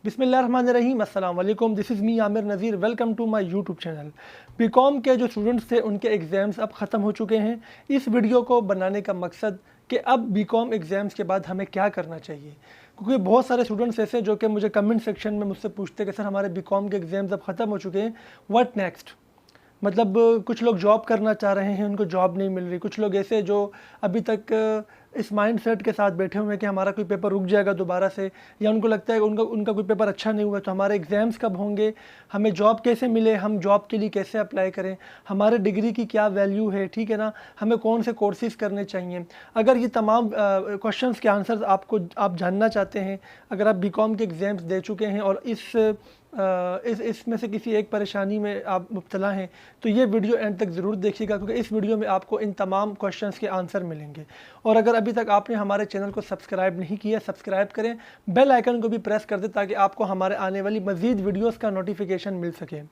बिस्मिल्लाहिर्रहमानिर्रहीम, अस्सलाम वालेकुम। This is me Aamir Nazir. Welcome to my YouTube channel. BCom के जो स्टूडेंट्स थे उनके एग्ज़ाम्स अब ख़त्म हो चुके हैं। इस वीडियो को बनाने का मकसद कि अब बीकॉम एग्ज़ाम्स के बाद हमें क्या करना चाहिए, क्योंकि बहुत सारे स्टूडेंट्स ऐसे जो कि मुझे कमेंट सेक्शन में मुझसे पूछते हैं कि सर हमारे बीकॉम के एग्ज़ाम्स अब ख़त्म हो चुके हैं, व्हाट नेक्स्ट। मतलब कुछ लोग जॉब करना चाह रहे हैं, उनको जॉब नहीं मिल रही। कुछ लोग ऐसे जो अभी तक इस माइंड सेट के साथ बैठे हुए हैं कि हमारा कोई पेपर रुक जाएगा दोबारा से, या उनको लगता है उनका उनका कोई पेपर अच्छा नहीं हुआ तो हमारे एग्ज़ाम्स कब होंगे, हमें जॉब कैसे मिले, हम जॉब के लिए कैसे अप्लाई करें, हमारे डिग्री की क्या वैल्यू है, ठीक है ना, हमें कौन से कोर्सेज़ करने चाहिए। अगर ये तमाम क्वेश्चंस के आंसर्स आप जानना चाहते हैं, अगर आप बीकॉम के एग्ज़ाम्स दे चुके हैं और इसमें से किसी एक परेशानी में आप मुब्तला हैं, तो ये वीडियो एंड तक ज़रूर देखिएगा, क्योंकि इस वीडियो में आपको इन तमाम क्वेश्चंस के आंसर मिलेंगे। और अगर अभी तक आपने हमारे चैनल को सब्सक्राइब नहीं किया, सब्सक्राइब करें, बेल आइकन को भी प्रेस कर दें ताकि आपको हमारे आने वाली मज़ीद वीडियोज़ का नोटिफिकेशन मिल सके।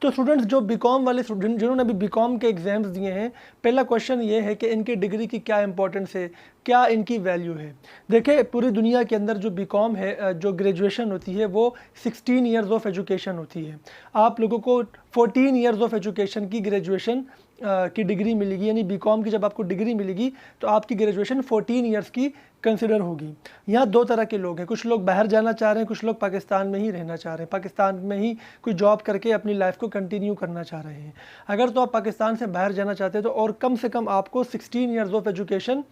तो स्टूडेंट्स जो बीकॉम वाले स्टूडेंट जिन्होंने अभी बीकॉम के एग्ज़ाम्स दिए हैं, पहला क्वेश्चन ये है कि इनकी डिग्री की क्या इंपॉर्टेंस है, क्या इनकी वैल्यू है। देखिए, पूरी दुनिया के अंदर जो बीकॉम है, जो ग्रेजुएशन होती है वो 16 इयर्स ऑफ एजुकेशन होती है। आप लोगों को 14 इयर्स ऑफ एजुकेशन की ग्रेजुएशन की डिग्री मिलेगी, यानी बीकॉम की जब आपको डिग्री मिलेगी तो आपकी ग्रेजुएशन 14 इयर्स की कंसिडर होगी। यहाँ दो तरह के लोग हैं, कुछ लोग बाहर जाना चाह रहे हैं, कुछ लोग पाकिस्तान में ही रहना चाह रहे हैं, पाकिस्तान में ही कोई जॉब करके अपनी लाइफ को कंटिन्यू करना चाह रहे हैं। अगर तो आप पाकिस्तान से बाहर जाना चाहते हैं तो और कम से कम आपको 16 इयर्स ऑफ एजुकेशन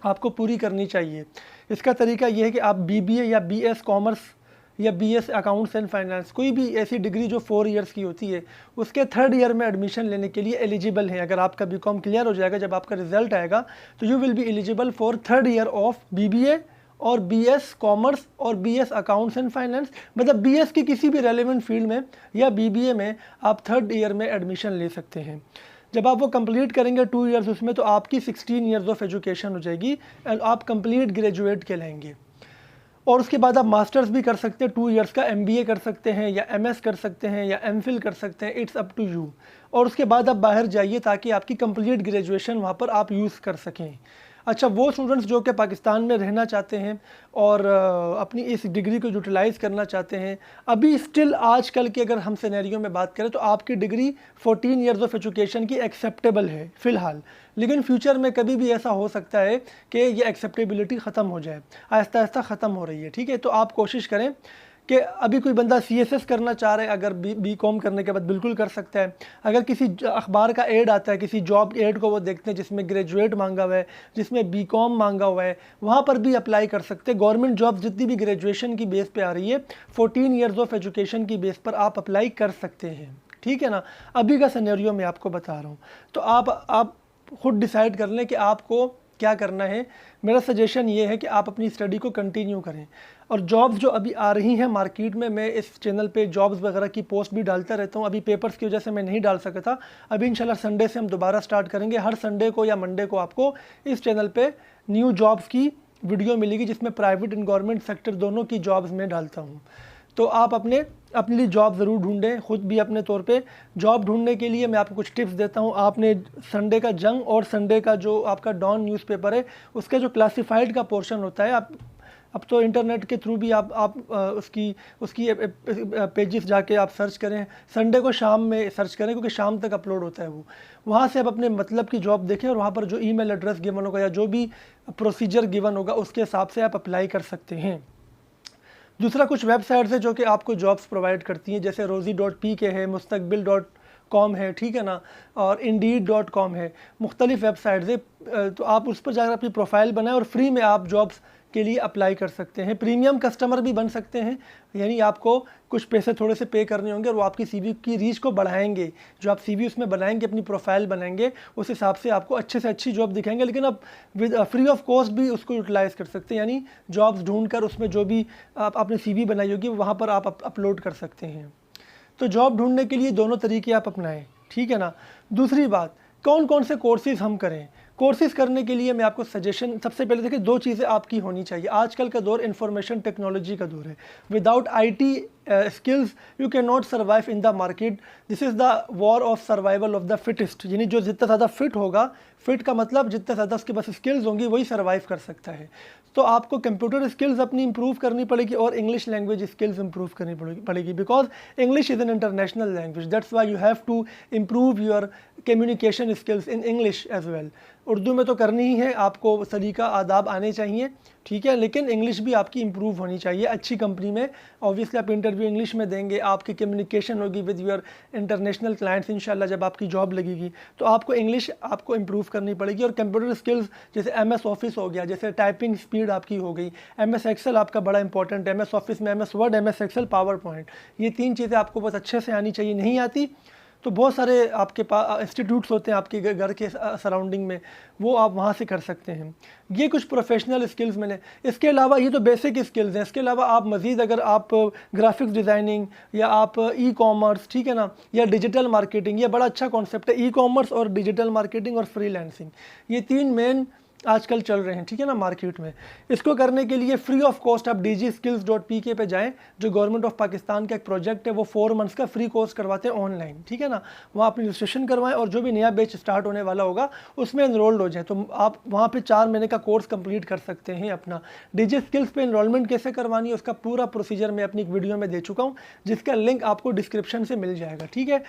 आपको पूरी करनी चाहिए। इसका तरीका यह है कि आप BBA या BS कॉमर्स या BS अकाउंट्स एंड फाइनेंस, कोई भी ऐसी डिग्री जो 4 इयर्स की होती है, उसके 3rd ईयर में एडमिशन लेने के लिए एलिजिबल हैं। अगर आपका बीकॉम क्लियर हो जाएगा, जब आपका रिजल्ट आएगा तो you will be eligible for 3rd year of BBA और BS कॉमर्स और BS अकाउंट्स एंड फाइनेंस। मतलब BS की किसी भी रेलिवेंट फील्ड में या BBA में आप 3rd ईयर में एडमिशन ले सकते हैं। जब आप वो कंप्लीट करेंगे 2 इयर्स उसमें, तो आपकी 16 इयर्स ऑफ एजुकेशन हो जाएगी और आप कंप्लीट ग्रेजुएट कहलाएंगे। और उसके बाद आप मास्टर्स भी कर सकते हैं, 2 इयर्स का MBA कर सकते हैं या MS कर सकते हैं या MPhil कर सकते हैं, इट्स अप टू यू। और उसके बाद आप बाहर जाइए ताकि आपकी कंप्लीट ग्रेजुएशन वहाँ पर आप यूज़ कर सकें। अच्छा, वो स्टूडेंट्स जो कि पाकिस्तान में रहना चाहते हैं और अपनी इस डिग्री को यूटिलाइज़ करना चाहते हैं, अभी स्टिल आजकल के अगर हम सिनेरियो में बात करें तो आपकी डिग्री 14 इयर्स ऑफ एजुकेशन की एक्सेप्टेबल है फ़िलहाल। लेकिन फ्यूचर में कभी भी ऐसा हो सकता है कि ये एक्सेप्टेबिलिटी ख़त्म हो जाए, आहिस्ता आहिस्ता ख़त्म हो रही है, ठीक है। तो आप कोशिश करें कि अभी कोई बंदा CSS करना चाह रहा है, अगर बीकॉम करने के बाद बिल्कुल कर सकता है। अगर किसी अखबार का ऐड आता है, किसी जॉब ऐड को वो देखते हैं जिसमें ग्रेजुएट मांगा हुआ है, जिसमें बीकॉम मांगा हुआ है, वहाँ पर भी अप्लाई कर सकते हैं। गवर्नमेंट जॉब जितनी भी ग्रेजुएशन की बेस पे आ रही है, 14 इयर्स ऑफ एजुकेशन की बेस पर आप अप्लाई कर सकते हैं, ठीक है ना। अभी का सिनेरियो मैं आपको बता रहा हूँ, तो आप खुद डिसाइड कर लें कि आपको क्या करना है। मेरा सजेशन ये है कि आप अपनी स्टडी को कंटिन्यू करें। और जॉब्स जो अभी आ रही हैं मार्केट में, मैं इस चैनल पे जॉब्स वगैरह की पोस्ट भी डालता रहता हूँ। अभी पेपर्स की वजह से मैं नहीं डाल सका था, अभी इंशाल्लाह संडे से हम दोबारा स्टार्ट करेंगे। हर संडे को या मंडे को आपको इस चैनल पे न्यू जॉब्स की वीडियो मिलेगी, जिसमें प्राइवेट एंड गवर्नमेंट सेक्टर दोनों की जॉब्स में डालता हूँ। तो आप अपने लिए जॉब ज़रूर ढूंढें, ख़ुद भी अपने तौर पे जॉब ढूंढने के लिए मैं आपको कुछ टिप्स देता हूँ। आपने संडे का जंग और संडे का जो आपका डॉन न्यूज़पेपर है, उसके जो क्लासिफाइड का पोर्शन होता है, आप अब तो इंटरनेट के थ्रू भी आप उसकी पेजेस जाके आप सर्च करें, संडे को शाम में सर्च करें क्योंकि शाम तक अपलोड होता है वो। वहाँ से आप अपने मतलब की जॉब देखें और वहाँ पर जो ईमेल एड्रेस गिवन होगा या जो भी प्रोसीजर गिवन होगा उसके हिसाब से आप अप्लाई कर सकते हैं। दूसरा, कुछ वेबसाइट्स है जो कि आपको जॉब्स प्रोवाइड करती हैं, जैसे rozi.pk है, mustaqbil.com है, ठीक है ना, और indeed.com है, मुख्तलिफ वेबसाइट्स है। तो आप उस पर जाकर अपनी प्रोफाइल बनाएं और फ्री में आप जॉब्स के लिए अप्लाई कर सकते हैं। प्रीमियम कस्टमर भी बन सकते हैं, यानी आपको कुछ पैसे थोड़े से पे करने होंगे और वो आपकी CV की रीच को बढ़ाएंगे। जो आप CV उसमें बनाएंगे, अपनी प्रोफाइल बनाएंगे, उस हिसाब से आपको अच्छे से अच्छी जॉब दिखाएंगे। लेकिन आप फ्री ऑफ कॉस्ट भी उसको यूटिलाइज़ कर सकते हैं, यानी जॉब्स ढूंढ कर उसमें जो भी आपने CV बनाई होगी वहाँ पर आप अपलोड कर सकते हैं। तो जॉब ढूंढने के लिए दोनों तरीके आप अपनाएं, ठीक है ना। दूसरी बात, कौन कौन से कोर्सेज़ हम करें। कोर्सेज़ करने के लिए मैं आपको सजेशन, सबसे पहले देखिए 2 चीज़ें आपकी होनी चाहिए। आजकल का दौर इंफॉर्मेशन टेक्नोलॉजी का दौर है। Without IT skills you can not survive in the market. This is the war of survival of the fittest, यानी जो जितना ज़्यादा फिट होगा, फिट का मतलब जितना ज़्यादा उसके पास स्किल्स होंगी वही सर्वाइव कर सकता है। तो आपको कंप्यूटर स्किल्स अपनी इंप्रूव करनी पड़ेगी और इंग्लिश लैंग्वेज स्किल्स इंप्रूव करनी पड़ेगी because English is an international language, that's why you have to improve your communication skills in English as well. Urdu में तो करनी ही है, आपको सलीका आदाब आने चाहिए, ठीक है, लेकिन इंग्लिश भी आपकी इंप्रूव होनी चाहिए। अच्छी कंपनी में ऑब्वियसली आप इंटरव्यू इंग्लिश में देंगे, आपकी कम्युनिकेशन होगी विद योर इंटरनेशनल क्लाइंट्स इंशाल्लाह जब आपकी जॉब लगेगी, तो आपको इंग्लिश आपको इंप्रूव करनी पड़ेगी। और कंप्यूटर स्किल्स जैसे MS ऑफिस हो गया, जैसे टाइपिंग स्पीड आपकी हो गई, MS एक्सेल आपका बड़ा इंपॉर्टेंट है, MS ऑफिस में MS Word, MS Excel, PowerPoint, ये 3 चीज़ें आपको बहुत अच्छे से आनी चाहिए। नहीं आती तो बहुत सारे आपके पास इंस्टीट्यूट्स होते हैं आपके घर के सराउंडिंग में, वो आप वहाँ से कर सकते हैं। ये कुछ प्रोफेशनल स्किल्स मैंने, इसके अलावा ये तो बेसिक स्किल्स हैं, इसके अलावा आप मज़ीद अगर आप ग्राफिक्स डिज़ाइनिंग या आप ई-कॉमर्स, ठीक है ना, या डिजिटल मार्केटिंग, ये बड़ा अच्छा कॉन्सेप्ट है, ई-कॉमर्स और डिजिटल मार्केटिंग और फ्रीलांसिंग, ये 3 मेन आजकल चल रहे हैं, ठीक है ना, मार्केट में। इसको करने के लिए फ्री ऑफ कॉस्ट आप DigiSkills.pk पे जाएं, जो गवर्नमेंट ऑफ पाकिस्तान का एक प्रोजेक्ट है, वो 4 मंथ्स का फ्री कोर्स करवाते हैं ऑनलाइन, ठीक है ना। वहाँ अपनी रजिस्ट्रेशन करवाएं और जो भी नया बैच स्टार्ट होने वाला होगा उसमें इनरोल्ड हो जाए, तो आप वहाँ पे 4 महीने का कोर्स कंप्लीट कर सकते हैं अपना। DigiSkills पे इनरोलमेंट कैसे करवानी है उसका पूरा प्रोसीजर मैं अपनी एक वीडियो में दे चुका हूँ, जिसका लिंक आपको डिस्क्रिप्शन से मिल जाएगा, ठीक है,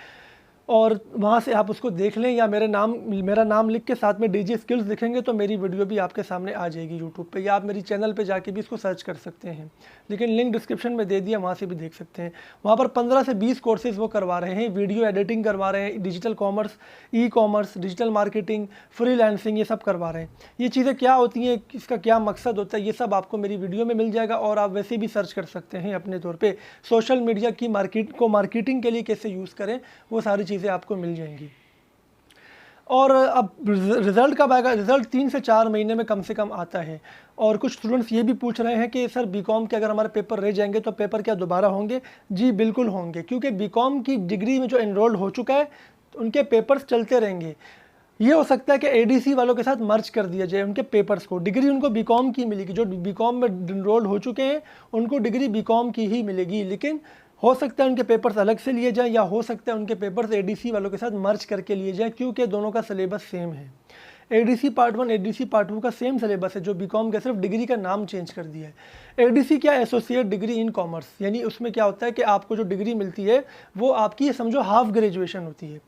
और वहाँ से आप उसको देख लें, या मेरा नाम लिख के साथ में DigiSkills लिखेंगे तो मेरी वीडियो भी आपके सामने आ जाएगी यूट्यूब पे, या आप मेरी चैनल पे जाके भी इसको सर्च कर सकते हैं, लेकिन लिंक डिस्क्रिप्शन में दे दिया, वहाँ से भी देख सकते हैं। वहाँ पर 15 से 20 कोर्सेज़ वो करवा रहे हैं, वीडियो एडिटिंग करवा रहे हैं, digital commerce, e-commerce, digital marketing, freelancing, ये सब करवा रहे हैं। ये चीज़ें क्या होती हैं, इसका क्या मकसद होता है, ये सब आपको मेरी वीडियो में मिल जाएगा, और आप वैसे भी सर्च कर सकते हैं अपने तौर पर। सोशल मीडिया की मार्केटिंग के लिए कैसे यूज़ करें, वो सारी चीज़ें आपको मिल जाएंगी। और अब रिज़ल्ट कब आएगा? रिज़ल्ट 3 से 4 महीने में कम से कम आता है। और कुछ स्टूडेंट्स ये भी पूछ रहे हैं कि सर बीकॉम के अगर हमारे पेपर रह जाएंगे तो पेपर क्या दोबारा होंगे? जी बिल्कुल होंगे, क्योंकि बीकॉम की डिग्री में जो एनरोल्ड हो चुका है उनके पेपर्स चलते रहेंगे। ये हो सकता है कि ADC वालों के साथ मर्ज कर दिया जाए उनके पेपर्स को, डिग्री उनको बीकॉम की मिलेगी, जो बीकॉम में एनरोल्ड हो चुके हैं उनको डिग्री बीकॉम की ही मिलेगी, लेकिन हो सकता है उनके पेपर्स अलग से लिए जाएं, या हो सकता है उनके पेपर्स ADC वालों के साथ मर्ज करके लिए जाएं, क्योंकि दोनों का सिलेबस सेम है। ADC पार्ट 1 ADC पार्ट 2 का सेम सिलेबस है, जो बीकॉम का सिर्फ डिग्री का नाम चेंज कर दिया है। ADC क्या, एसोसिएट डिग्री इन कॉमर्स, यानी उसमें क्या होता है कि आपको जो डिग्री मिलती है वो आपकी समझो हाफ ग्रेजुएशन होती है।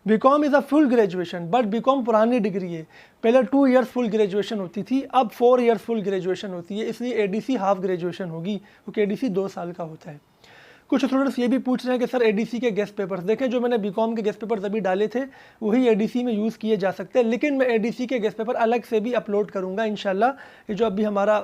BCom is a full graduation, but BCom पुरानी डिग्री है, पहले 2 इयर्स फुल ग्रेजुएशन होती थी, अब 4 इयर्स फुल ग्रेजुएशन होती है, इसलिए ADC हाफ ग्रेजुएशन होगी, क्योंकि ADC 2 साल का होता है। कुछ स्टूडेंट्स ये भी पूछ रहे हैं कि सर ADC के गेस्ट पेपर्स देखें, जो मैंने बीकॉम के गेस्ट पेपर्स अभी डाले थे वही ADC में यूज़ किए जा सकते हैं, लेकिन मैं ADC के गेस्ट पेपर अलग से भी अपलोड करूँगा इंशाल्लाह। ये जो अभी हमारा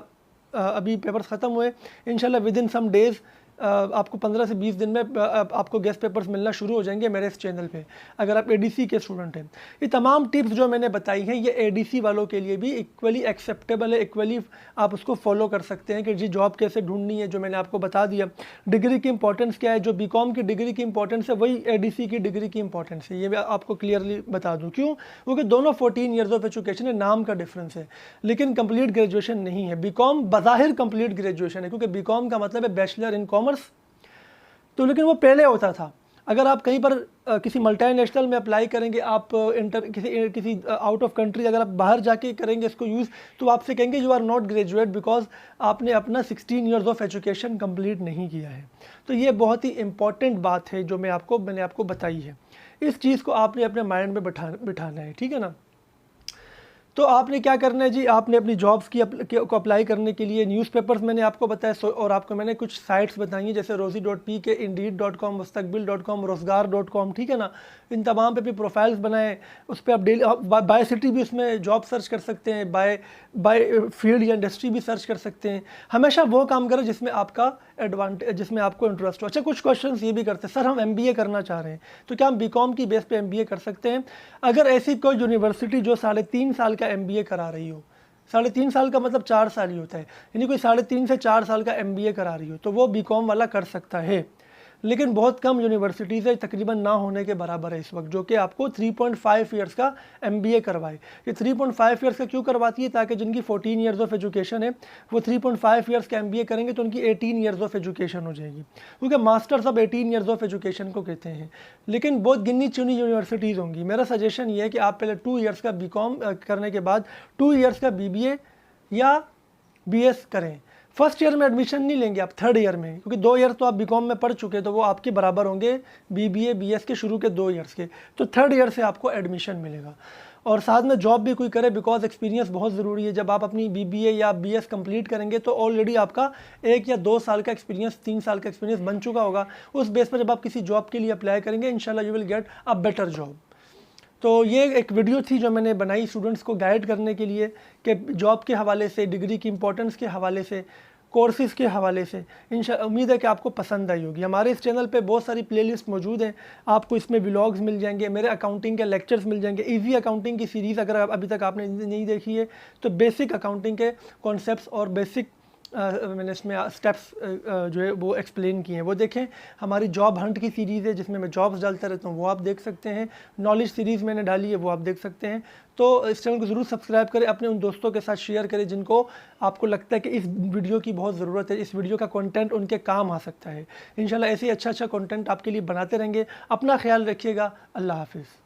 अभी पेपर्स ख़त्म हुए, इंशाल्लाह विद इन सम डेज़ आपको 15 से 20 दिन में आपको गेस्ट पेपर्स मिलना शुरू हो जाएंगे मेरे इस चैनल पे, अगर आप ADC के स्टूडेंट हैं। ये तमाम टिप्स जो मैंने बताई हैं ये ADC वालों के लिए भी इक्वली एक्सेप्टेबल है, इक्वली आप उसको फॉलो कर सकते हैं कि जी जॉब कैसे ढूंढनी है, जो मैंने आपको बता दिया। डिग्री की इंपॉर्टेंस क्या है, जो बीकॉम की डिग्री की इंपॉर्टेंस है वही ADC की डिग्री की इंपॉर्टेंस है, ये मैं आपको क्लियरली बता दूँ। क्यों? क्योंकि दोनों 14 ईयर्स ऑफ एजुकेशन है, नाम का डिफरेंस है, लेकिन कंप्लीट ग्रेजुएशन नहीं है। बीकॉम बज़ाहिर कंप्लीट ग्रेजुएशन है, क्योंकि बीकॉम का मतलब है बैचलर इन कॉमर्स, तो लेकिन वो पहले होता था। अगर आप कहीं पर किसी मल्टीनेशनल में अप्लाई करेंगे, आप किसी आउट ऑफ कंट्री अगर आप बाहर जाके करेंगे इसको यूज़, तो आपसे कहेंगे you are not graduate because आपने अपना 16 ईयर्स ऑफ एजुकेशन कंप्लीट नहीं किया है। तो ये बहुत ही इंपॉर्टेंट बात है जो मैंने आपको बताई है। इस चीज़ को आपने अपने माइंड में बिठाना है, ठीक है ना। तो आपने क्या करना है जी, आपने अपनी जॉब्स को अप्लाई करने के लिए न्यूज़पेपर्स मैंने आपको बताया, और आपको मैंने कुछ साइट्स बताई हैं जैसे rozi.pk, indeed.com, mustaqbil.com, rozgar.com, ठीक है ना। इन तमाम पे भी प्रोफाइल्स बनाएं, उस पर आप डेली बाय सिटी भी उसमें जॉब सर्च कर सकते हैं, बाय फील्ड या इंडस्ट्री भी सर्च कर सकते हैं। हमेशा वो काम करें जिसमें आपका एडवांटेज, जिसमें आपको इंटरेस्ट हो। अच्छा, कुछ क्वेश्चंस ये भी करते हैं, सर हम MBA करना चाह रहे हैं तो क्या हम बीकॉम की बेस पे MBA कर सकते हैं? अगर ऐसी कोई यूनिवर्सिटी जो 3.5 साल का MBA करा रही हो, 3.5 साल का मतलब 4 साल ही होता है, यानी कोई 3.5 से 4 साल का MBA करा रही हो तो वो बीकॉम वाला कर सकता है। लेकिन बहुत कम यूनिवर्सिटीज़ है, तकरीबन ना होने के बराबर है इस वक्त, जो कि आपको 3.5 ईयर्स का MBA करवाए। ये 3.5 ईयर्स का क्यों करवाती है? ताकि जिनकी 14 ईयर्स ऑफ एजुकेशन है वो 3.5 ईयर्स का MBA करेंगे तो उनकी 18 ईयर्स ऑफ एजुकेशन हो जाएगी, क्योंकि मास्टर्स अब 18 ईयर्स ऑफ एजुकेशन को कहते हैं। लेकिन बहुत गिनी चुनी यूनिवर्सिटीज़ होंगी। मेरा सजेशन ये है कि आप पहले 2 ईयर्स का बीकॉम करने के बाद 2 ईयर्स का BBA या बीएस करें। फर्स्ट ईयर में एडमिशन नहीं लेंगे आप, थर्ड ईयर में, क्योंकि 2 ईयर तो आप बीकॉम में पढ़ चुके तो वो आपके बराबर होंगे बीबीए बीएस के शुरू के 2 ईयर्स के। तो थर्ड ईयर से आपको एडमिशन मिलेगा। और साथ में जॉब भी कोई करे, बिकॉज एक्सपीरियंस बहुत ज़रूरी है। जब आप अपनी बीबीए या बीएस कंप्लीट करेंगे तो ऑलरेडी आपका 1 या 2 साल का एक्सपीरियंस, 3 साल का एक्सपीरियंस बन चुका होगा। उस बेस पर जब आप किसी जॉब के लिए अप्लाई करेंगे, इंशाल्लाह you will get a better job. तो ये एक वीडियो थी जो मैंने बनाई स्टूडेंट्स को गाइड करने के लिए कि जॉब के हवाले से, डिग्री की इंपॉर्टेंस के हवाले से, कोर्सेज के हवाले से। उम्मीद है कि आपको पसंद आई होगी। हमारे इस चैनल पे बहुत सारी प्लेलिस्ट मौजूद हैं, आपको इसमें व्लॉग्स मिल जाएंगे, मेरे अकाउंटिंग के लेक्चर्स मिल जाएंगे, इजी अकाउंटिंग की सीरीज़ अगर अभी तक आपने नहीं देखी है तो बेसिक अकाउंटिंग के कॉन्सेप्ट्स और बेसिक मैंने इसमें स्टेप्स जो है वो एक्सप्लेन किए हैं, वो देखें। हमारी जॉब हंट की सीरीज़ है जिसमें मैं जॉब्स डालता रहता हूँ, वो आप देख सकते हैं। नॉलेज सीरीज़ मैंने डाली है, वो आप देख सकते हैं। तो इस चैनल को ज़रूर सब्सक्राइब करें, अपने उन दोस्तों के साथ शेयर करें जिनको आपको लगता है कि इस वीडियो की बहुत ज़रूरत है, इस वीडियो का कंटेंट उनके काम आ सकता है। इंशाल्लाह ऐसे ही अच्छा कंटेंट आपके लिए बनाते रहेंगे। अपना ख्याल रखिएगा। अल्लाह हाफिज़।